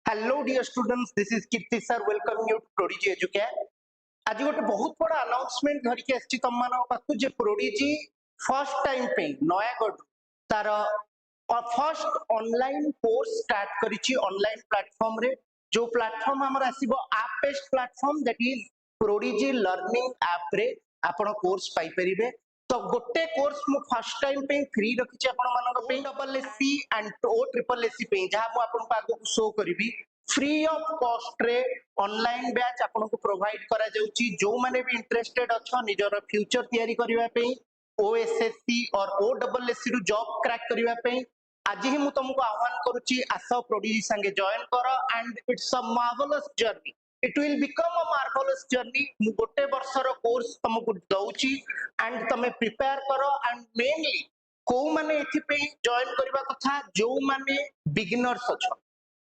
Hello dear students, this is Kirti sir welcoming you to Prodigy Educare. आज गोटे बहुत बड़ा अनाउंसमेंट धरिकी आछि तुम मान पाखु जे प्रोडिजी फर्स्ट टाइम पे नयागढ़ तार फर्स्ट ऑनलाइन कोर्स स्टार्ट करिछि ऑनलाइन प्लेटफॉर्म रे जो प्लेटफॉर्म हमर आसीबो app based platform that is Prodigy learning app रे आपण कोर्स पाई परिबे। तो गोटे कोर्स मु फर्स्ट टाइम पे फ्री रखिछि आपण मानक पे double SC and O triple SC पे जहां मु आपण को आगु शो करबी फ्री ऑफ कॉस्ट रे ऑनलाइन बैच आपन को प्रोवाइड करा जाउची जो माने भी इंटरेस्टेड अछ निजर फ्यूचर तैयारी करबा पे ओएसएससी और ओडब्ल्यूएससी रु जॉब क्रैक करबा पे आज ही मु तुमको आह्वान करूची आस प्रोडिजी संगे जॉइन कर and it's a marvellous journey it will become a marvellous journey मु गोटे वर्षर कोर्स तुमको दउची एंड तमे प्रिपेयर करो एंड मेनली को माने एथि पे जॉइन करबा कथा जो माने बिगिनर्स अछ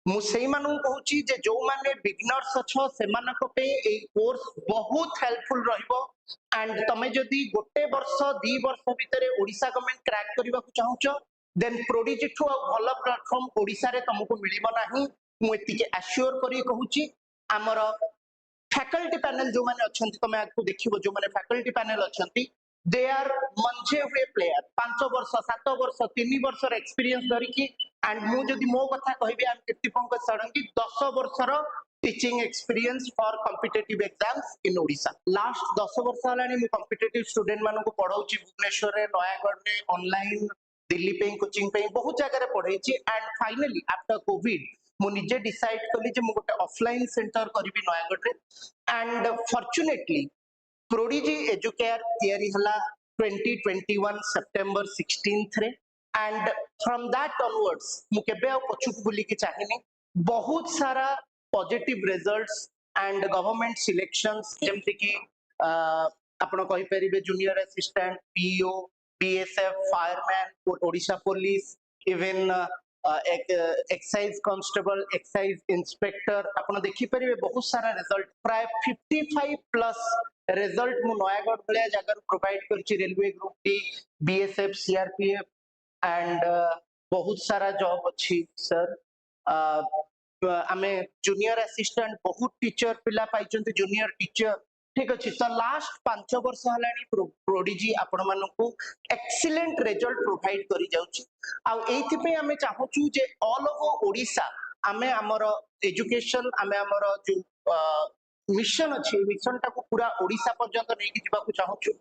मु सेही मानु कहूची जे जो माने बिगिनर्स अछ सेमानक पे ए कोर्स बहुत हेल्पफुल रहइबो एंड तमे जदी गोटे वर्ष 2 वर्ष भितरे ओडिसा गवर्नमेंट क्रैक करबा को चाहूचो देन प्रोडिजी ठु भलो प्लेटफॉर्म ओडिसा रे तुमको मिलिबो नाही मु एति के एश्योर करी कहूची हमर फैकल्टी पैनल जो माने अछंती तमे आकु देखिबो जो माने फैकल्टी पैनल अछंती दे आर मंझे हुए प्लेयर 5 वर्ष 7 वर्ष 3 वर्ष एक्सपीरियंस धरिकी एंड मु जदी मो कथा कहबी हम कीर्ति पंकज सडंगी 10 वर्षर teaching experience for competitive exams in Odisha last 10 वर्ष हलानी मु कॉम्पिटिटिव स्टूडेंट मानको को पढाउची भुवनेश्वर रे नयागढ़ रे ऑनलाइन दिल्ली पे कोचिंग पे बहुत जगह रे पढाइची एंड फाइनली आफ्टर कोविड मु निजे डिसाइड कली जे मु गोटे ऑफलाइन सेंटर करबी नयागढ़ रे एंड फॉर्चूनेटली प्रोडिजी एजुकेयर तैयारी हला 2021 सेप्टेम्बर 16th रे एंड फ्रॉम दैट ऑनवर्ड्स मु केबे आ पछुक बुली के चाहिनी बहुत सारा positive results and government selections जेमति कि आपण कहि परिबे junior assistant PO BSF fireman Odisha police even excise constable excise inspector आपण देखि परिबे बहुत सारा रिजल्ट प्राय 55 प्लस रिजल्ट मु नयागढ़ भलिया जगह प्रोवाइड करछि railway group D BSF CRPF and बहुत सारा जॉब अच्छी सर आमे जूनियर असिस्टेंट बहुत टीचर पिला पाइचंती जूनियर टीचर ठीक अच्छी तो लास्ट 5 वर्ष हलानी प्रोडिजी आपण मानकू एक्सीलेंट रिजल्ट प्रोवाइड करी जाउची आ एथि पे हमें चाहूचू जे ऑल ओवर ओडिसा आमे हमर एजुकेशन आमे हमर जो मिशन अच्छी मिशन टाको पूरा ओडिसा पर्यंत नहीं कि जीवा को चाहूचू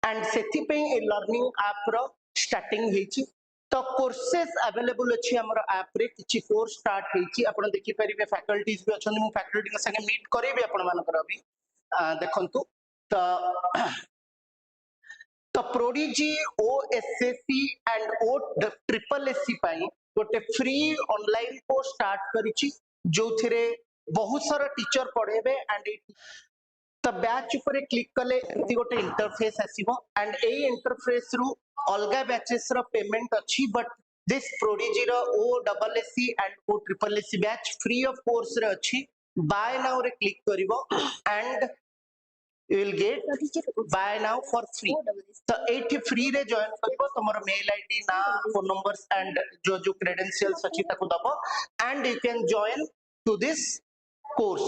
एंड सेथि पे ए लर्निंग ऐप रो स्टार्टिंग हेची तो कोर्सेस अवेलेबल अच्छी हमर ऐप रे किछि कोर्स स्टार्ट हेची आपण देखि परिबे फैकल्टीज भी अछन मु फैकल्टी के संगे मीट करेबे आपण मानकर अभी देखंतु तो तो Prodigy OSSC and O triple SC पाई गोटे फ्री ऑनलाइन कोर्स स्टार्ट करिछि जोथिरे बहुत सारा टीचर पढ़ेबे एंड तो बैच ऊपर क्लिक कले एती गोटे इंटरफेस आसीबो एंड ए इंटरफेस रु अलगा बैचेस रो पेमेंट अच्छी बट दिस प्रोडिजी रो O double SC and O triple SC batch free of course रे अच्छी बाय नाउ रे क्लिक करिवो and you will get buy now for free तो 80 free रे join करिवो तमरो मेल आईडी ना फोन नंबर्स एंड जो जो क्रेडेंशियल्स अछि ताको दबो and you can join to this course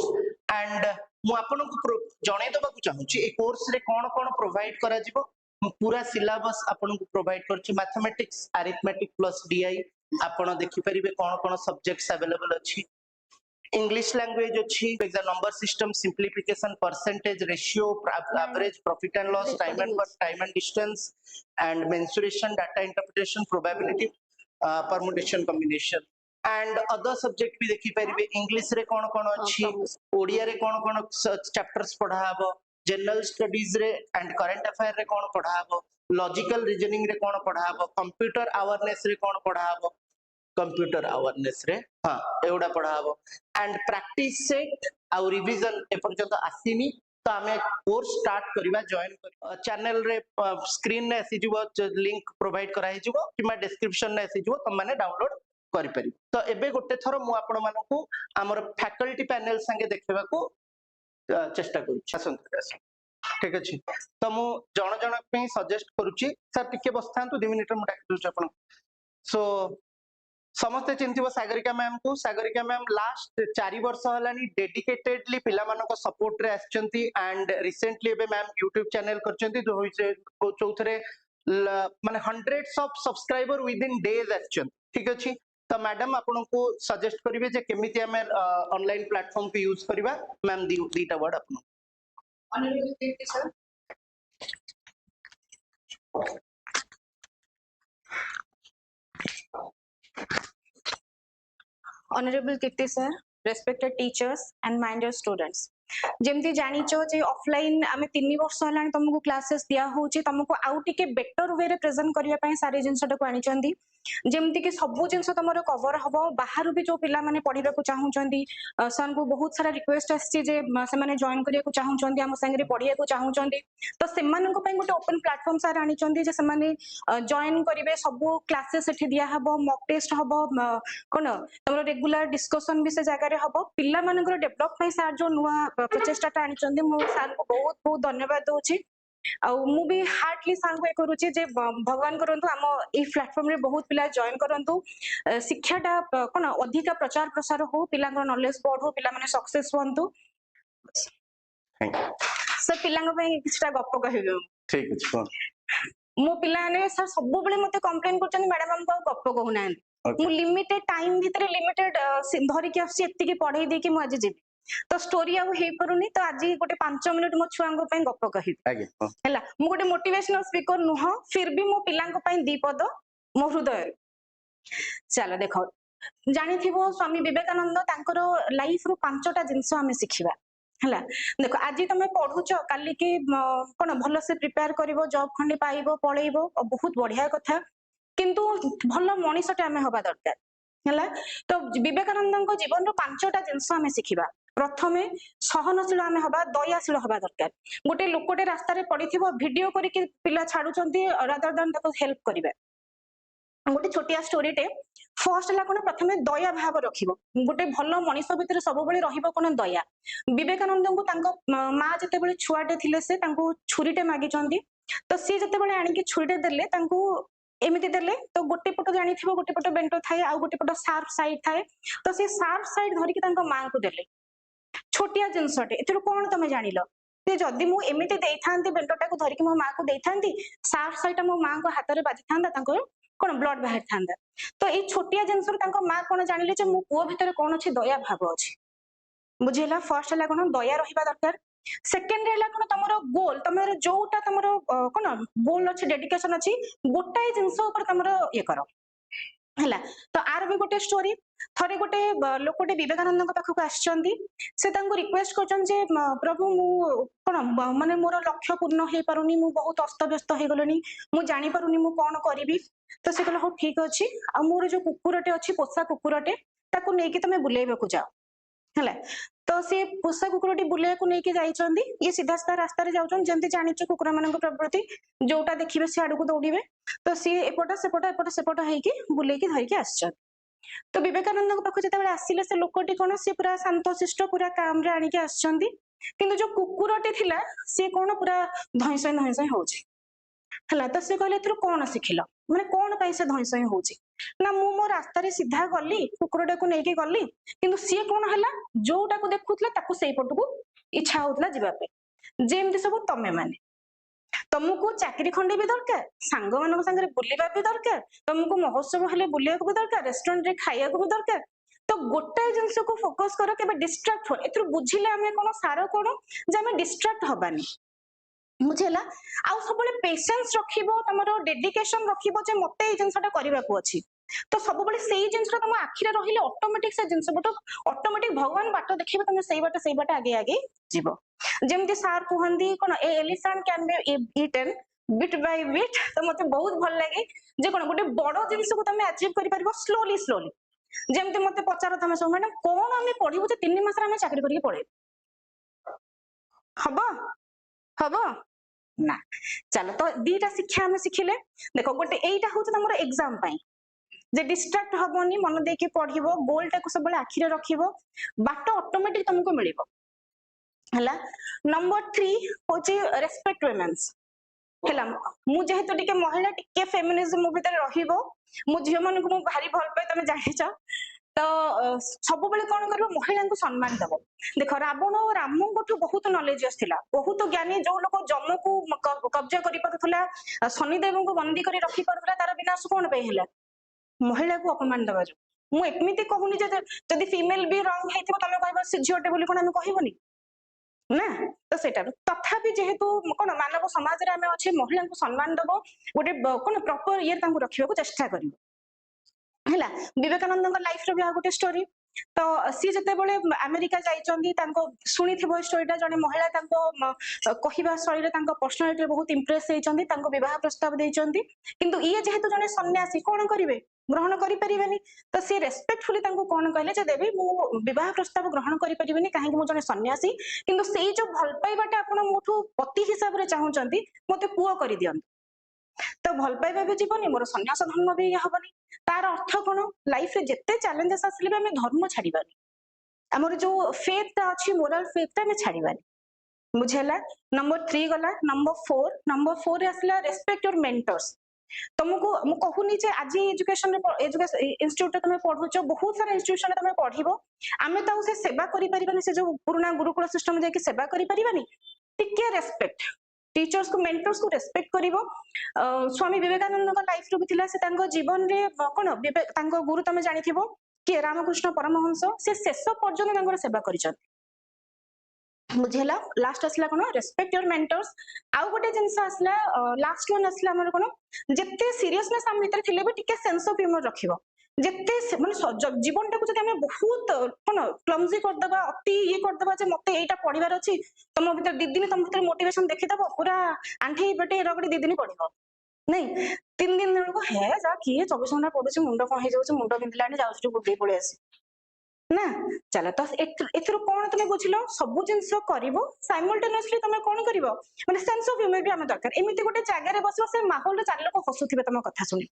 and मु आपन को जणे दबा को चाहूची ए कोर्स रे कोन कोन प्रोवाइड करा जिवो पूरा सिलेबस आपन को प्रोवाइड करछि मैथमेटिक्स अरिथमेटिक प्लस डीआई आपन देखि परिबे कोन कोन सब्जेक्ट्स अवेलेबल अछि English language अच्छी exam number system simplification percentage ratio average profit and loss time and distance and mensuration data interpretation probability permutation combination and other subject भी देखि परिबे English रे कोन कोन अच्छी ओडिया रे कोन कोन चैप्टर्स पढ़ा हबो जनरल स्टडीज रे एंड करंट अफेयर रे कोन पढ़ा हबो लॉजिकल रीजनिंग रे कोन पढ़ा हबो कंप्यूटर अवेयरनेस रे कोन पढ़ा हबो कंप्यूटर अवेयरनेस रे हां एउडा पढ़ा हबो एंड प्रैक्टिस सेट आ रिवीजन ए पर्यंत आसीनी तो आमे कोर्स स्टार्ट करबा जॉइन कर चैनल रे स्क्रीन ने आसी जिवो लिंक प्रोवाइड करा हिजिवो किमा डिस्क्रिप्शन ने आसी जिवो तुम माने डाउनलोड करि पारि तो एबे गोटे थरो मु आपण मानकू हमर फैकल्टी पैनल संगे देखबा को चेष्टा करू असंत ठीक अछि तो मु जण जण पे सजेस्ट करूची सर टिके बसथांतु 2 मिनिट मु डाक दउछ आपण सो समस्ते चिंथिबो सागरिका मैम को। सागरिका मैम लास्ट 4 वर्ष हलानी डेडिकेटेडली पिला मानको सपोर्ट रे आछंती एंड रिसेंटली एबे मैम यूट्यूब चैनल करचंती जो होइसे चौथरे माने hundreds of subscriber within days आछन। ठीक अछि तो मैडम आपन को सजेस्ट करिवे जे केमिति हमें ऑनलाइन प्लेटफॉर्म पे यूज करबा। मैम दीटा वर्ड आपन Honorable Kirti sir. Honorable Kirti sir, respected teachers and my dear students. जेमती जानिचो जे ऑफलाइन आमे 3 वर्ष हलानी तुमको क्लासेस दिया होची तुमको आउ टिके बेटर वे रे प्रेजेंट करिया पई सारे जिंसटा को आनी चंदी जेमती कि सबु जिंस तमरो कवर हबो बाहर भी जो पिला माने पढिबा को चाहू चंदी सन को बहुत सारा रिक्वेस्ट आसी जे से माने जॉइन करिया को चाहू चंदी हम संगे पढिया को चाहू चंदी तो सेमान को पई गोटे ओपन प्लेटफार्म सार आनी चंदी जे से माने जॉइन करिवे सबु क्लासेस एठी दिया हबो मॉक टेस्ट हबो कोन तमरो रेगुलर डिस्कशन भी से जगह रे हबो पिला मानकर डेवलप पई सार जो नुवा प्रचेष्टा आनी चंदी मो सार को बहुत बहुत धन्यवाद दोची मु भी हार्टली सांग करूची जे भगवान करंतु हम ए प्लेटफॉर्म रे बहुत पिला जॉइन करंतु शिक्षाटा कोन अधिक प्रचार प्रसार हो पिला नॉलेज बढ़ो पिला माने सक्सेस होंतु सर पिला पई किछटा गप्प कहिबे। ठीक अछि मो पिला ने सर सब बेले मते कंप्लेन करचन मैडम हमको गप्प कहू ना मु लिमिटेड टाइम भीतर लिमिटेड धरि के आसी एत्ती के पढाई दे के मु आज जेबी तो स्टोरी आ हे परुनी तो आज गोटे 5 मिनिट मो छुआंगो पई गप्प कहि हैला मु गोटे मोटिवेशनल स्पीकर नुह फिर भी मो पिलांको पई दी पद मो हृदय चलो देखो जानिथिबो स्वामी विवेकानंद तांकर लाइफ रो 5टा जिंस हमें सिखिबा हैला देखो आज तुम पढ़ुच काली की कोन भलो से प्रिपेयर करिवो जॉब खंडी पाइबो पळेइबो बहुत बढ़िया कथा किंतु भलो मनीषटा हमें हबा दरकार हैला तो विवेकानंद को जीवन रो 5टा जिंस हमें सिखिबा प्रथमे सहनशील हमें हबा दयाशील हबा दरकार गोटे लोकटे रास्ता रे पड़िथिबो वीडियो करिके पिला छाडुचंती रादर देन ताको हेल्प करिवे गोटे छोटिया स्टोरीटे फर्स्ट ला कोन प्रथमे दया भाव रखिबो गोटे भलो मनीष भितर सब बेले रहिबो कोन दया विवेकानंद को तांको मां जते बेले छुआटे थिले से तांको छुरीटे मागी चंदी तो सी जते बेले आनी कि छुरीटे देले तांको एमिति देले तो गोटे पट जानी थिबो गोटे पट बेंटो थाए आ गोटे पट शार्प साइड थाए तो से शार्प साइड धरि कि तांको मां को देले छोटिया जिंसटे एथिरो कोन तमे जानिलो ते जदी मु एमिति देई थांती बेंटोटा को धरि कि मो मां को देई थांती शार्प साइड मो मां को हाथ रे बाजी थांदा तांको कोन ब्लड बाहर थांदा तो ए छोटिया जिंस तांको मां कोन जानिले जे मो पुओ भितर कोन अछि दया भाव अछि बुझेला फर्स्ट हला कोन दया रहिबा दरकार सेकंड हला कोन तमरो गोल तमरो जोटा तमरो कोन गोल अछि डेडिकेशन अछि गोटाई जिंस ऊपर तमरो ये करो हला तो आर भी गोटे स्टोरी थरे गोटे लोकटे विवेकानंद को पाखक आछंदी से तांको रिक्वेस्ट करछन जे प्रभु मु कोन माने मोर लक्ष्य पूर्ण हे पारुनी मु बहुत अस्त व्यस्त हे गलनी मु जानि पारुनी मु कोन करिवि तो से कहला हो ठीक अछि आ मोर जो कुकुरटे अछि पोसा कुकुरटे ताको नेकी तमे बुलेइबा को जाओ हला तो से पोसा कुकुरटी बुले को नेकी जाइचंदी ये सीधा सीधा रास्ता रे जाउचन जेंति जानिछ कुकुर मानक प्रवृत्ति जोटा देखिबे से आडू को दौड़ीबे तो सी एपटा सेपटा हेकी बुले की धरि के आछन तो विवेकानंद को पाखु जते आसिले से लोकटी कोन से पूरा शांत शिष्ट पूरा काम रे आनी के आछंदी किंतु जो कुकुरटी थिला से कोन पूरा धैसै होउची हला तो से कहले एथरो कोन सिखिलो माने कोन पई से धैसै होउची ना मु मो रास्ता रे सीधा गली कुकुरटा को नेकी गली किंतु सी कोन हला जोटा को देखुतला ताको सेई पटकू इच्छा होतला जिबा पे जेमति सब तमे माने तुमको चाकरी खंडे भी दरकार सांग मान संगे बुलवा भी दरकार तुमको महोत्सव हेले बुलिया को भी दरकार रेस्टोरेंट रे खाइया को भी दरकार तो गोटाए जिंस को फोकस करो केबे डिस्ट्रैक्ट हो एथरो बुझिले हमें कोन सारो कोन जे हमें डिस्ट्रैक्ट हबानी मुझेला आउ सबले पेशेंस रखिबो तमरो डेडिकेशन रखिबो जे मते ए जिंसटा करबा को अछि तो सब बेले सेही जिंसटा तुम आखिरे रहिले ऑटोमेटिक से जिंस बट ऑटोमेटिक भगवान बाट देखिबे तुम सेही बाट आगे आगे जीवो जेमती सार कहंदी कोन ए elephant can be eaten bit by bit तो मते बहुत भल लागे जे कोन गोटे बडो जिंस को तुम अचीव करि परबो स्लोली जेमती मते पचार तमे सब मैडम कोन हमें पढिबो जे 3 मास रे हमें चाकरी करिके पड़े हबो ना चलो तो दीटा शिक्षा हमें सिखिले देखो गोटे एटा होत हमर एग्जाम पई जे डिस्ट्रैक्ट हबोनी मन देके पढिबो गोलटा को सब बेले आखिरे रखिबो बाट ऑटोमेटिक तुमको मिलिबो हला नंबर 3 होची रेस्पेक्ट वुमेन्स हला मु जेहेतु टिके महिला टिके फेमिनिज्म भीतर रहिबो मो झील मान को भारी भल पाए तुम जान तो सब बेले कौन कर महिला को सम्मान दब देख रावण और राम बहुत नॉलेजियस थिला बहुत ज्ञानी जो लोग जम्मू को कब्जा कर पारुला शनिदेव को बंदी कर रखी पारुला तार विनाश कौन पे है महिला को अपमान दबा जो मु एमती कहूनी जदि फीमेल भी रंग है तुम कह सी झीटे बोली कौन आम कहबनी ना तो सेटा तथापि जेहेतु कौन मानव समाज रे आमे अच्छे महिला को सम्मान दब गोटे कौन प्रॉपर ये रखा चेष्टा कर ହେଲା विवेकानंद लाइफ रे भी गोटे स्टोरी तो सी जिते बड़े अमेरिका जाइछंती तांको सुनिथिबो स्टोरीटा जने महिला तांको कहिबा शैली तांको पर्सनालिटी बहुत इंप्रेस होइछंती तांको विवाह प्रस्ताव देइछंती किंतु ये जेहेतु जने सन्यासी कोन करिवे ग्रहण करि परिबेनी तो सी रेस्पेक्टफुली तांको कोन कहले जे देवी मु विवाह प्रस्ताव ग्रहण करि परिबेनी काहे मु जने सन्यासी किंतु सेई जो भल पाइबाटा आपण मोठू पति हिसाब रे चाहुचंती मते पुओ करि दियंतु तो भल पाइबा भी जीवनी मोर सन्यास धर्म भी हबनी तार अर्थ कौन लाइफ रे जिते चैलेंजेस आसले भी आम धर्म छाड़बानी आमर जो फेथ अच्छी मोराल फेथ आम छाड़बानी बुझेला नंबर 3 गला नंबर 4 आसला रेस्पेक्ट योर मेंटर्स तुमको मु कहूनी जे आज एजुकेशन इंस्टीट्यूट तुम पढ़ुच बहुत सारा इंस्टीट्यूशन तुम पढ़िबो आमे तो से सेवा करि परिबानी से जो पुराना गुरुकुल सिस्टम जाके सेवा करि परिबानी टिके रेस्पेक्ट टीचर्स को मेंटर्स को रेस्पेक्ट करिवो स्वामी विवेकानंद का लाइफ रो भी थिला से तांको जीवन रे कोन तांको गुरु तमे जानिथिबो कि रामकृष्ण परमहंस से शेष पर्यंत तांकर सेवा करिछन बुझेला लास्ट असला कोन रेस्पेक्ट योर मेंटर्स आउ गोटे जिंस असला लास्ट वन असला हमर कोन जत्ते सीरियसनेस हम भीतर थिले भी टिके सेंस ऑफ ह्यूमर रखिबो जत्ते माने जीवन टाको जदि हमें बहुत कोन क्लमजी कर दबा अति ये कर दबा जे मते एटा पढिबार अछि तुम भीतर दी दिन तुम भीतर मोटिवेशन देखि दबो पूरा आंठी पेटे रगड़ी दी दिन पढिबो नहीं 3 दिन को है जा किए 24 घंटा पढुछ मुंड कहि जाउछ मुंड बिंदलानी जाउछ बुद्धि पळे आसी ना चलो तो एथरो कोन तुम बुझलो सब जिंस करिवो साइमल्टेनियसली तुम कोन करिवो माने सेंस ऑफ ह्यूमर भी हम दरकार एमिति गोटे जगह रे बसबो से माहौल रे चार लोक हसुथिबे तुम कथा सुनी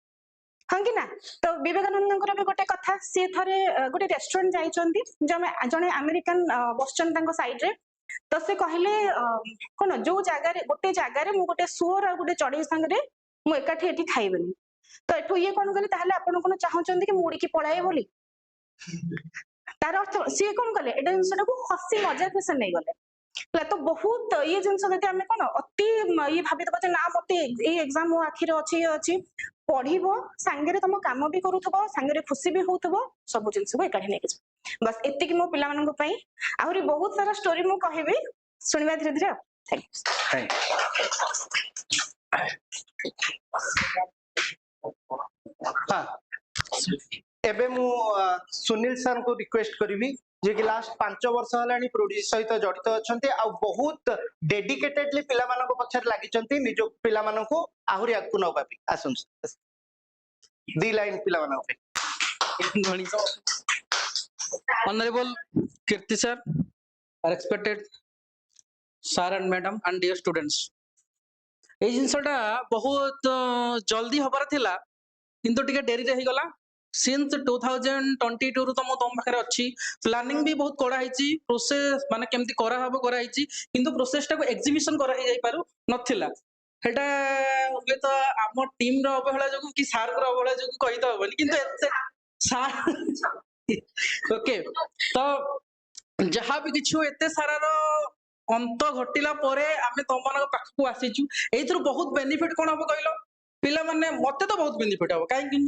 हाँ कि ना तो विवेकानंद भी गोटे कथा सी थे गोटे रेस्टोरेंट जाइछंती जने अमेरिकन बसचन तांको साइड रे तो से कहले कोन जो जगह रे गोटे जगह रे मु गोटे सुअर आ गोटे चढ़ई संग रे मु एकाठी एठी खाइबेनी तो एठो ये कोन कहले ताहले आपण कोन चाहउचंती कि मुड़ी की पळाए बोली तार अर्थ सी कोन कहले एटा जिंसटा को हसी मजाक से नै गले तो बहुत ये जिनस आम कौन अति ये भावी दबा ना मत एग्जाम मो आखिर अच्छी अच्छी पढ़ो सांगे तुम कम भी करूब सांगे खुशी भी होब सब जिन को एकाठी नहीं बस एति मो पिला आहरी बहुत सारा स्टोरी मु कहबी शुणा धीरे धीरे हाँ एबे मु सुनील सर को रिक्वेस्ट करी जे कि लास्ट 5 वर्ष हलानी प्रोड्यूस सहित जड़ित अच्छा आ बहुत डेडिकेटेडली पिला मानको पछर लागिचंती निज पिला मानको आहुरी आगु नबा भी आसुन दी लाइन पिला मानको पे Honorable Kirti sir, respected sir and madam and dear students. এই জিনিসটা বহুত জলদি হবার থিলা কিন্তু টিকে ডেরি রে গলা since 2022 রু তো তম পাখে অছি প্ল্যানিং भी बहुत করা হইছি प्रोसेस माने केमती करा हबो करा हइची কিন্তু प्रोसेस टा को एग्जीबिशन करा हि जाई पारु नथिला हेटा होबे तो आम टीम रो अवहेला जोगु कि सार रो अवहेला जोगु कहि तो हबनी কিন্তু एते सार ओके तो जहाँ भी किछु एते सारा रो अंत घटिला परे आमे तमन पाखकु आसीचु एइथुर बहुत बेनिफिट कोन हबो कहिलो पिला माने मते तो बहुत बेनिफिट हबो काहे कि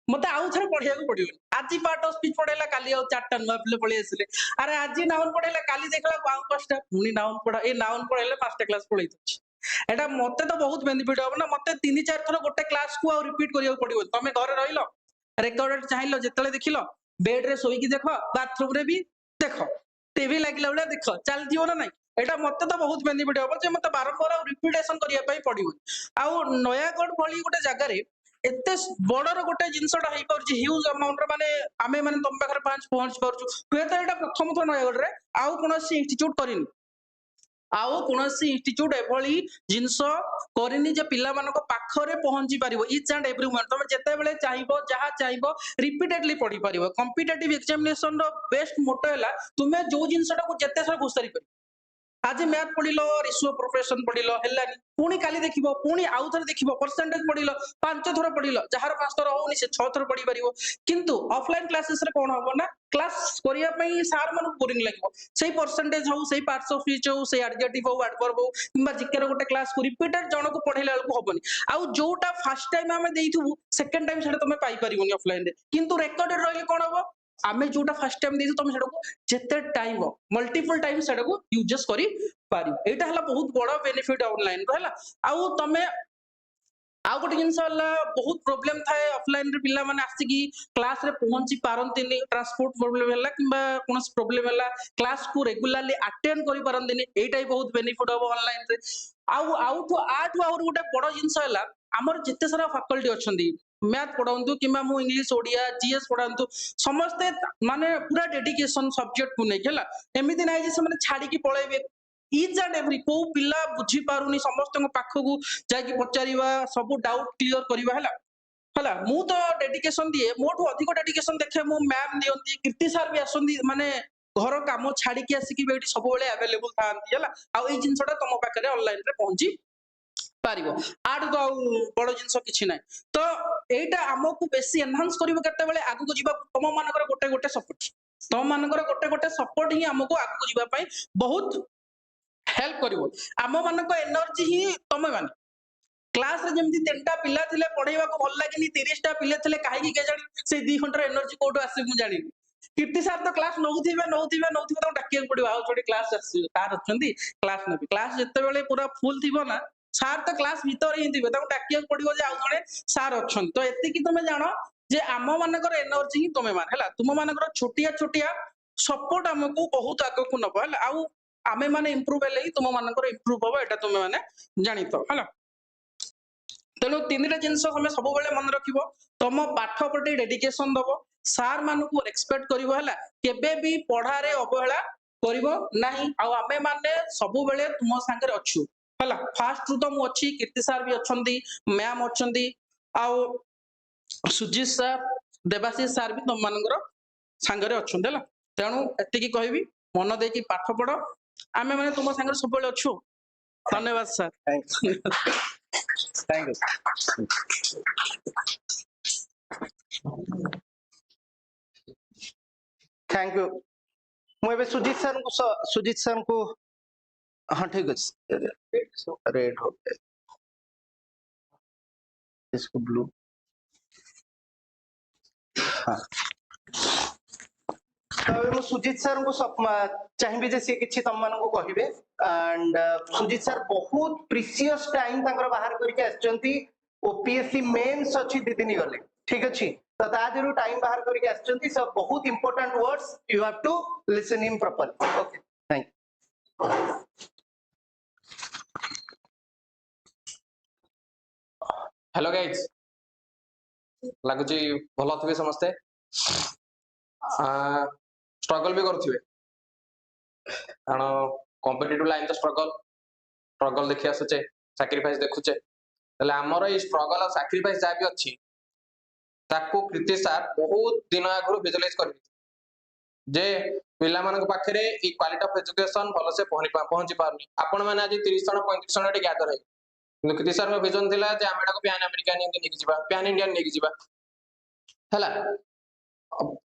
मते आउ थरे पढिया को पडियो आज पार्ट ऑफ स्पीच पढेला काली आउ चारटा नुवा पिले पळी आसिले अरे आज नाउन पढेला काली देखला आउ पांचटा मुनी नाउन पढा ए नाउन पढेले पांचटा क्लास पळी दछ एटा मते तो बहुत बेनिफिट हबो ना मते 3-4 थरो गोटे क्लास को आउ रिपीट करियो पडियो तमे घरे रहिलो रेकॉर्डेड चाहिलो जेतले देखिलो बेड रे सोई की देखो बाथरूम रे भी देखो टीवी लागिला बेला देखो चल दियो ना नहीं एटा मते तो बहुत बेनिफिट हबो जे मते बारंबार रिपीटेशन करिया पई पडियो आउ नयागढ़ भली गोटे जगह रे एते बडर गोटे जिनसटा हेई परछि ह्यूज अमाउंट रे माने आमे माने तम पाखरे पांच पहुंच परछु हुए तो एटा प्रथम तो नयागढ़ रे आउ कोनोसी इंस्टीट्यूट करिनि आउ कोनोसी इंस्टीट्यूट एभली जिनस करिनि जे पिला मानको पाखरे पहुंची परिबो ईच एंड एवरी वन तमे जेते बेले चाहिबो जहा चाहिबो रिपीटेडली पढी परिबो कॉम्पिटिटिव एग्जामिनेशन रो बेस्ट मोटो हैला तुमे जो जिनसटा को जेते सर घुसरी कर आज मैथ पढ़िल रेशियो प्रोपोर्शन पढ़िल हेलानी पुणी काली देखिबो पुणी आउ थरे देखिबो परसेंटेज पढ़िल 5 थर पढ़िल जहार 5 थर होउनी से 6 थर पढ़ी परिबो किंतु ऑफलाइन क्लासेस रे कोन हबो ना क्लास करिया पई सार मन बोरिंग लागिबो सेही परसेंटेज हो सेही पार्ट्स ऑफ स्पीच हो सेही एडजेक्टिव हो एडवर्ब हो किंबा जिकर गोटे क्लास को रिपीटेड जण को पढ़ैला को हबनी आउ जोटा फर्स्ट टाइम हमें देइथु सेकंड टाइम सेटा तमे पाई परिबोनी ऑफलाइन रे किंतु रेकॉर्डेड रहले कोन हबो आमे जोटा फर्स्ट टाइम देइथु तमे सेटा को जेते टाइम हो मल्टीपल टाइम सेटा को यूजेस करी पारिबो एटा हला बहुत बड़ बेनिफिट ऑनलाइन रो हला आउ तमे आउ गोटे जिनस हला बहुत प्रॉब्लम थाए ऑफलाइन रे पिला माने आसी क्लास रे पहुंची पारंतिनी ट्रांसपोर्ट प्रॉब्लम हला किंबा कोनस प्रॉब्लम हला क्लास को रेगुलरली अटेंड करी पारंतिनी एटा ही बहुत बेनिफिट हो ऑनलाइन रे आउ और गोटे बड़ जिनस हला हमर जिते सारा फैकल्टी अछंदी मैथ पढ़ाऊँ कि इंग्लिश ओडिया जीएस पढ़ाऊँ समस्ते माने पूरा डेडिकेशन सब्जेक्ट को लेकिन एमती ना से छाड़ी पलैबे इच एंड एवरी को पिला बुझी पारुनी समस्त पाखक जाकि पचारिबा सब डाउट क्लियर करबा हला मु तो डेडिकेशन दिए मोठू अधिक डेडिकेशन देखे मो मैम दियंती कीर्ति सर भी आसंदी माने घर काम छाड़ी की आसिकी बेटी सब बेले अवेलेबल थांती हला आ ए जिंसटा तुम पाखरे ऑनलाइन रे पहुंची पारिबो आड तो बड़ जिंस किछि नै तो एटा हमकु बेसी एनहांस करिवो केते बेले आगु को जिबा तम मानकर गोटे गोटे सपोर्ट तम मानकर गोटे गोटे सपोर्ट ही हमकु आगु को जिबा पई बहुत हेल्प करिवो आम मानक एनर्जी ही तमे मान क्लास रे जेमति 3टा पिला थिले पढाइबा को भल लागिनी 30टा पिले थिले काहे की के जानि से 2 घंटा एनर्जी कोडो आसी मु जानि कीर्ति सर तो क्लास नौथिबे तो डाकिया पड़िबो आ छोडी क्लास आसी तार अछंती क्लास नेबी क्लास जत्ते बेले पूरा फुल थिबो ना सार तो क्लास भीतर ही थिबे ताको डाकिया पड़िबो जे आउ जणे सार अछन तो एति की तमे जानो जे आम मानकर एनर्जी ही तमे मान हला तुम मानकर छोटिया छोटिया सपोर्ट हमकु बहुत आगो को नबो हला आउ आमे माने इंप्रूव हेले तुम मानकर इंप्रूव होबो एटा तुमे माने जानि तो हला तेणु 3टा जिनस हमें सब बेले मन रखिबो तुम पाठ प्रति डेडिकेशन दबो सार मानकु रेस्पेक्ट करिवो हला केबे भी पढ़ा रे अवहेला करिवो नाही आ आमे माने सब बेले तुम संगे अछु हला फास्ट रु तो मु अछि कीर्ति सर भी अछंती मैम अछंती आ सुजीत सर देवाशीष सर भी तुम मानकर संगे अछंती हला तेणु एति की कहबी मन दे की पाठ पढ़ आमे माने तुम संगे सब बेले अछु धन्यवाद sir thank you thank you मुझे सुजीत सर को हाँ ठीक है रेड हो गया इसको ब्लू हाँ तो सुजीत सर को चाहिए जे सी किछि तम मानको कहिबे एंड सुजीत सर बहुत प्रीशियस टाइम ताकर बाहर करके आछंती ओपीएससी मेंस अछि दिदिनी गले ठीक अछि तो ताजरु टाइम बाहर करके आछंती सब बहुत important words you have to listen him properly okay thank hello guys लगुची भल थे समस्ते स्ट्रगल भी करुवे कारण कॉम्पिटिटिव लाइन तो स्ट्रगल देखी आसुचे सैक्रिफाइस देखुचे आमर ये स्ट्रगल और सैक्रिफाइस जहाँ भी अच्छी कीर्ति सर बहुत दिन आगु विजुअलाइज कर जे पिला मान पाखे क्वालिटी ऑफ एजुकेशन भल से पहुंची पारनी आपण मैंने आज 30 जन 35 जन गैदर है कीर्ति सर विजन थिला जे आमे एटाको पैन अमेरिकन नेकी जिबा पैन इंडियन नेकी जिबा हला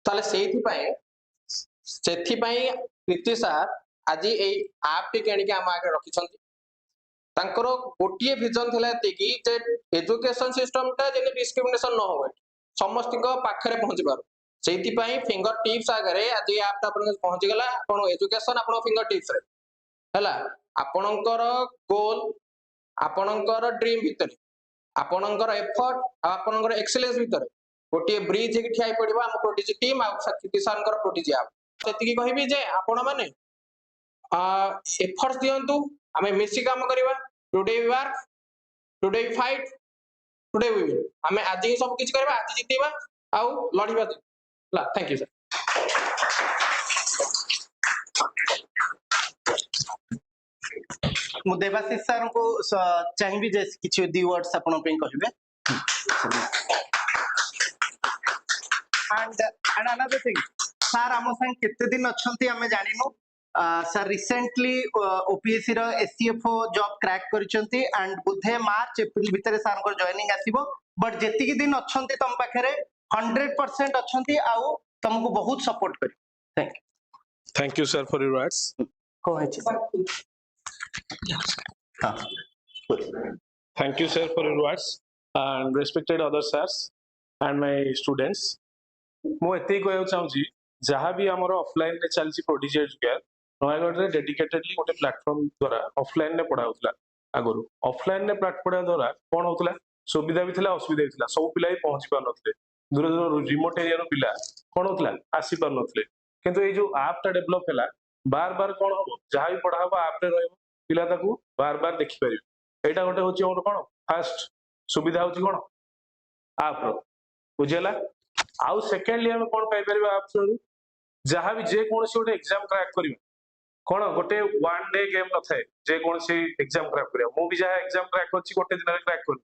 ताले सेथि पई कीर्ति सर आज ए ऐप टी केनी के हम आगे रखी छंती तांकर गोटिए विजन थिला एतिकी जे एजुकेशन सिस्टम ता जेने डिस्क्रिमिनेशन न होवे समस्त को पाखरे पहुंची पारो सेथि पई फिंगर टिप्स आगे आज ए ऐप ता पहुंची गला आपण एजुकेशन आपण फिंगर टिप्स रे हला आपणकर गोल आपणकर ड्रीम भितर आपणकर एफर्ट आपणकर एक्सीलेंस भितर गोटे ब्रिज हे ठिया पड़िबा हम प्रोटीजी टीम आ कीर्ति सरकर प्रोटीजी आप सेति कहबी जे आपण माने एफर्ट्स दियंतु हमें मिसी काम करबा today we work today we fight today we will हमें आज ही सब कुछ करबा आज जीतबा आ लड़ीबा ला थैंक यू सर मु देवाशीष सर को चाहिए जे किछि दी वर्ड्स आपण पे कहबे एंड अनदर थिंग सर हम संग केते दिन अछंती हमें जानिनो सर रिसेंटली ओपीएससी रो एससीएफओ जॉब क्रैक करिसंती एंड बुधे मार्च एप्रिल भीतर सर को जॉइनिंग आसीबो बट जेतिकी दिन अछंती तम पाखरे 100% अछंती आउ तुमको बहुत सपोर्ट करी thank Thank you, sir, for your words. You को है हां Thank you, sir, for your words. And respected other sirs and my students. ମୁଁ ଏତିକି କହିବାକୁ ଚାହୁଁଛି ଯାହା ବି ଆମର ଅଫଲାଇନ ରେ ଚାଲିଛି ପ୍ରୋଡିଜି ଏଜୁକେୟାର ନୟାଗଡ଼ରେ ଡେଡିକେଟେଡଲି ଗୋଟେ ପ୍ଲାଟଫର୍ମ ଦ୍ୱାରା ଅଫଲାଇନ ରେ ପଢା ହଉଥିଲା ଆଗରୁ ଅଫଲାଇନ ରେ ପାଠ ପଢିବା ଦ୍ୱାରା କଣ ହଉଥିଲା ସୁବିଧା ବି ଥିଲା ଅସୁବିଧା ବି ଥିଲା ସବୁ ପିଲା ବି ପହଞ୍ଚି ପାରୁନଥିଲେ ଦୂର ଦୂର ରିମୋଟ ଏରିଆର ପିଲା କଣ ହଉଥିଲା ଆସି ପାରୁନଥିଲେ କିନ୍ତୁ ଏଇ ଯୋଉ ଆପ୍ ଟା ଡେଭଲପ ହେଲା ବାର ବାର କଣ ହବ ଯାହା ବି ପଢା ହବ ଆପ୍ ରେ ରହିବ ପିଲା ତାକୁ ବାର ବାର ଦେଖିପାରିବେ ଏଇଟା ଗୋଟେ ହଉଛି ଆମର କଣ ଫାଷ୍ଟ ସୁବିଧା ହଉଛି କଣ ଆପ୍ ର ବୁଝିହେଲା ଆଉ ସେକେଣ୍ଡଲି ଆମେ କଣ ପାଇପାରିବା ଆପ୍ ଥ୍ରୁ ଯାହା ବି ଯେ କୌଣସି ଗୋଟେ ଏକ୍ସାମ କ୍ରାକ୍ କରିବା କଣ ଗୋଟେ ୱାନ୍ ଡେ ଗେମ୍ ନଥାଏ ଯେ କୌଣସି ଏକ୍ସାମ କ୍ରାକ୍ କରିବା ମୁଁ ବି ଯାହା ଏକ୍ସାମ କ୍ରାକ୍ କରିଛି ଗୋଟେ ଦିନରେ କ୍ରାକ୍ କଲି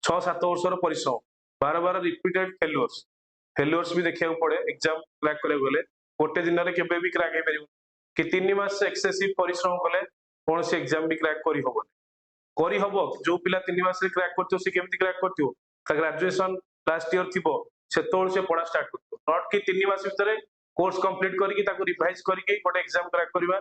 6-7 ବର୍ଷର ପରିଶ୍ରମ ବାର ବାର ରିପିଟେଡ୍ ଫେଲୁଅର୍ସ ବି ଦେଖିବାକୁ ପଡେ ଏକ୍ସାମ କ୍ରାକ୍ କରିବାକୁ ଗଲେ ଗୋଟେ ଦିନରେ କେବେ ବି କ୍ରାକ୍ ହେଇପାରିବ କି 3 ମାସ ଏକ୍ସେସିଭ ପରିଶ୍ରମ କଲେ କୌଣସି ଏକ୍ସାମ ବି କ୍ରାକ୍ କରିହବ ଯୋଉ ପିଲା 3 ମାସରେ କ୍ରାକ୍ କରିଥିବ ସେ କେମିତି କ୍ରାକ୍ କରିଥିବ ତା ଗ୍ରାଜୁଏସନ ଲାଷ୍ଟ ଇୟର ଥିବ ସେତେବେଳେ ସେ ପଢା ଷ୍ଟାର୍ଟ କରିଥିବ ନଟ୍ କି 3 ମାସ ଭିତରେ କୋର୍ସ କମ୍ପ୍ଲିଟ କରିକି ତାକୁ ରିଭାଇଜ କରିକି ଗୋଟେ ଏକ୍ସାମ କ୍ରାକ୍ କରିବା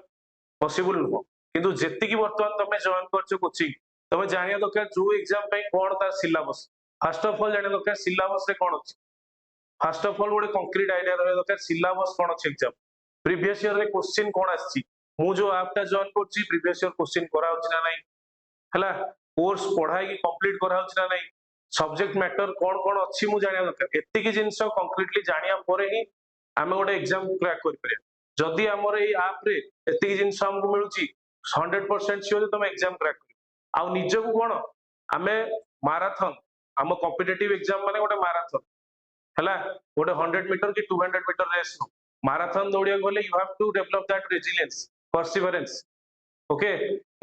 ପସିବୁଲ ନୁହଁ କିନ୍ତୁ ଯେତିକି ବର୍ତ୍ତମାନ ତମେ ଜଏନ୍ କରିଛ କୋଚିଂ ତମେ ଜାଣିବା ଦରକାର ଯୋଉ ଏକ୍ସାମ ପାଇଁ କଣ ତାର ସିଲାବସ ଫାଷ୍ଟ ଅଫ ଅଲ୍ ଜାଣିବା ଦରକାର ସିଲାବସ ରେ କଣ ଅଛି ଫାଷ୍ଟ ଅଫ ଅଲ୍ ଗୋଟେ କଂକ୍ରିଟ ଆଇଡିଆ ରହିବା ଦରକାର ସିଲାବସ କଣ ଅଛି ଏକ୍ସାମ ପ୍ରିଭିୟସ ଇୟର ରେ क्वेश्चन କଣ ଆସିଛି ମୁଁ ଯୋଉ ଆପ୍ ଟା ଜଏନ୍ କରୁଛି ପ୍ରିଭିୟସ ଇୟର क्वेश्चन କରାହଉଛି ନା ନାହିଁ ହେଲା କୋର୍ସ ପଢାଇକି କମ୍ପ୍ଲିଟ କରାହଉଛି ନା ନାହିଁ ସବଜେକ୍ଟ ମ୍ୟାଟର କଣ ଅଛି ମୁଁ ଜାଣିବା ଦରକାର ଏତିକି ଜିନିଷ କଂକ୍ରିଟଲି ଜାଣିବା ପରେ ହିଁ ଆମେ ଗୋଟେ ଏକ୍ସାମ କ୍ରାକ୍ କରିପାରିବା ଯଦି ଆମର ଏଇ ଆପ୍ ରେ ଏତିକି ଜିନିଷ ଆମକୁ ମିଳୁଛି 100% ସିଓର ତମେ ଏକ୍ସାମ କ୍ରାକ୍ କରିବ ଆଉ ନିଜକୁ କଣ ଆମେ ମାରାଥନ ଆମ କମ୍ପିଟିଟିଭ ଏକ୍ସାମ ମାନେ ଗୋଟେ ମାରାଥନ ହେଲା ଗୋଟେ 100 ମିଟର କି 200 ମିଟର ରେସ୍ ମାରାଥନ ଦୌଡ଼ିବାକୁ ଗଲେ you have to develop that resilience perseverance okay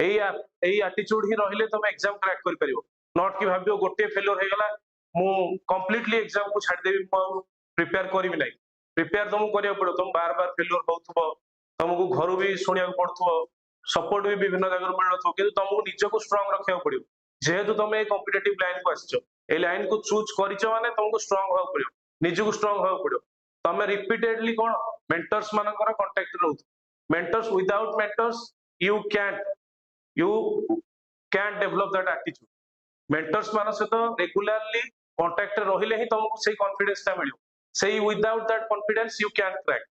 ଏଇ ଆଟିଚ୍ୟୁଡ ହିଁ ରହିଲେ ତମେ ଏକ୍ସାମ କ୍ରାକ୍ କରିପାରିବ ନଟ୍ କି ଭାବିବ ଗୋଟିଏ ଫେଲୁଅର ହେଇଗଲା ମୁଁ କମ୍ପ୍ଲିଟଲି ଏକ୍ସାମ କୁ ଛାଡ଼ିଦେବି ମୁଁ ଆଉ ପ୍ରିପେୟାର କରିବି ନାହିଁ ପ୍ରିପେୟାର ତମକୁ କରିବାକୁ ପଡିବ ତମେ ବାର ବାର ଫେଲୁଅର ହଉଥିବ ତମକୁ ଘରୁ ବି ଶୁଣିବାକୁ ପଡୁଥିବ ସପୋର୍ଟ ବି ବିଭିନ୍ନ ଜାଗାରୁ ମିଳୁଥିବ କିନ୍ତୁ ତମକୁ ନିଜକୁ ଷ୍ଟ୍ରଙ୍ଗ ରଖିବାକୁ ପଡିବ ଯେହେତୁ ତମେ ଏଇ କମ୍ପିଟେଟିଭ ଲାଇନ କୁ ଆସିଛ ଏଇ ଲାଇନ କୁ ଚୁଜ୍ କରିଛ ମାନେ ତମକୁ ଷ୍ଟ୍ରଙ୍ଗ ହବାକୁ ପଡିବ ନିଜକୁ ଷ୍ଟ୍ରଙ୍ଗ ହବାକୁ ପଡିବ ତମେ ରିପିଟେଡଲି କଣ ମେଣ୍ଟର୍ସ ମାନଙ୍କର କଣ୍ଟାକ୍ଟ ରହୁଥିବ mentors without mentors you can't develop that attitude mentors मान सहित रेगुलरली कांटेक्ट रहिले ही तुमको सही कॉन्फिडेंस ता मिलियो सही without that confidence you can crack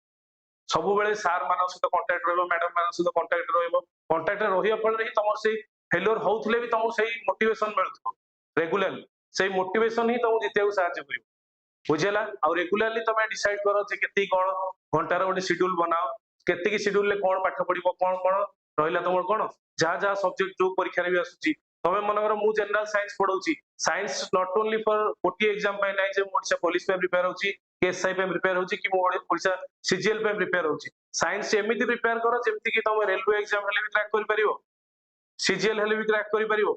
सब बेले सार मान सहित कांटेक्ट रहबो मैडम मान सहित कांटेक्ट रहबो कांटेक्ट रहिया फल ही तुम सही फेलियर होउथले भी तुमको सही मोटिवेशन मिलथो रेगुलरली सही मोटिवेशन ही तुमको जिते साहाय्य करियो बुझेला और रेगुलरली तुम डिसाइड करो जे केती कोन घंटार गोटे शेड्यूल बनाओ केतिकी शेड्यूल ले कोन पाठ पढिबो कोन रहिला तुम कोन जहाँ जहाँ सब्जेक्ट जो परीक्षा भी आसुची तमे मनकर मु जनरल साइंस पढौची साइंस नॉट ओनली फॉर गोटी एग्जाम पे नाही जे ओडिसा पुलिस पे प्रिपेयर होची एसआई पे प्रिपेयर होची कि मु ओडिसा सीजीएल पे प्रिपेयर होची साइंस एमिति प्रिपेयर करो जेमति कि तुम रेलवे एग्जाम हेले भी क्रैक करि परिबो सीजीएल हेले भी क्रैक करि परिबो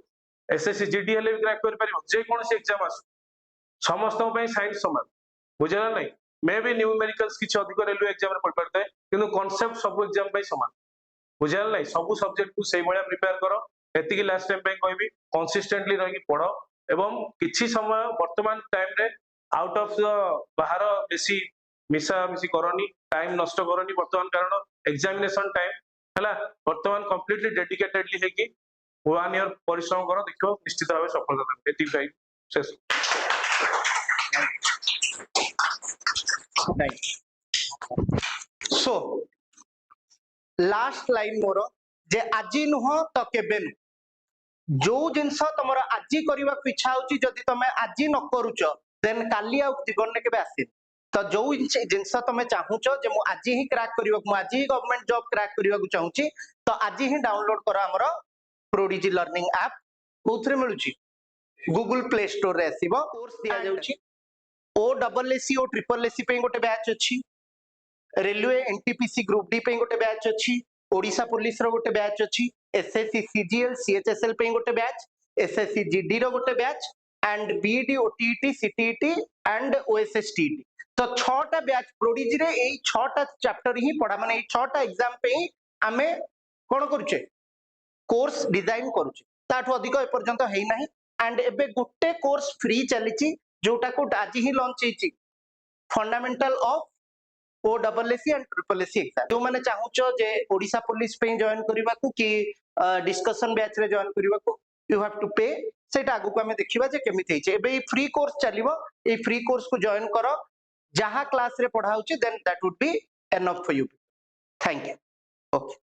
एसएससी जीडी हेले भी क्रैक करि परिबो जे कोनसी एग्जाम आसु समस्त पे साइंस समान बुझला नहीं मे भी न्यूमेरिकल्स किछ अधिक रेलवे एग्जाम रे पढ़ पड़ते किंतु कांसेप्ट सब एग्जाम पे समान बुझला नहीं सब सब्जेक्ट को सही भलिया प्रिपेयर करो एतिकी लास्ट टाइम पे कहबी कंसिस्टेंटली रही पढ़ो एवं किछि समय वर्तमान टाइम रे आउट ऑफ द बाहर बेसी मिसा मिसी करनी टाइम नष्ट करनी वर्तमान कारण एग्जामिनेशन टाइम हला वर्तमान कंप्लीटली डेडिकेटेडली है कि 1 ईयर परिश्रम करो देखो निश्चित भाव सफलता एति भाई शेष सो लास्ट लाइन मोर जे आजी नुह तो केबे नु जो जिनस तुमर आजी करबा इच्छा होची जदी तमे आजी न करूच देन काली आ जीवन ने केबे आसी तो जो जिनस तमे चाहूचो जे मु आजी ही क्रैक करबा मु आजी ही गवर्नमेंट जॉब क्रैक करबा को चाहूची तो आजी ही डाउनलोड करो हमर प्रोडिजी लर्निंग ऐप कोथरे मिलुची गूगल प्ले स्टोर रे आसीबो कोर्स दिया जाउची OSSC और SSSC पे गोटे बैच अच्छी रेलवे एनटीपीसी ग्रुप डी पे गोटे बैच अच्छी ओडिशा पुलिस रो गोटे बैच अच्छी एसएससी सीजीएल सीएचएसएल पे गोटे बैच एसएससी जीडी रो गोटे batch and BEd OTET CTET and OSSTET तो 6टा बैच प्रोडिजी रे एई 6टा चैप्टर ही पढ़ा माने एई 6टा एग्जाम पे ही आमे कोन करूचे कोर्स डिजाइन करूचे ताठो अधिक ए पर्यंत हेई नाही एंड एबे गुट्टे कोर्स फ्री चलीची जोटा को आज ही लॉन्च हेची fundamental of OSSC and SSSC exam जो माने चाहूचो जे ओडिशा पुलिस पे जॉइन करबा को कि डिस्कशन बैच रे जॉइन करबा को यू हैव टू पे सेटा आगु को हमें देखिबा जे केमिति हेचे एबे फ्री कोर्स चलीबो ए फ्री कोर्स को जॉइन करो जहां क्लास रे पढ़ा होची then that would be enough for you thank you okay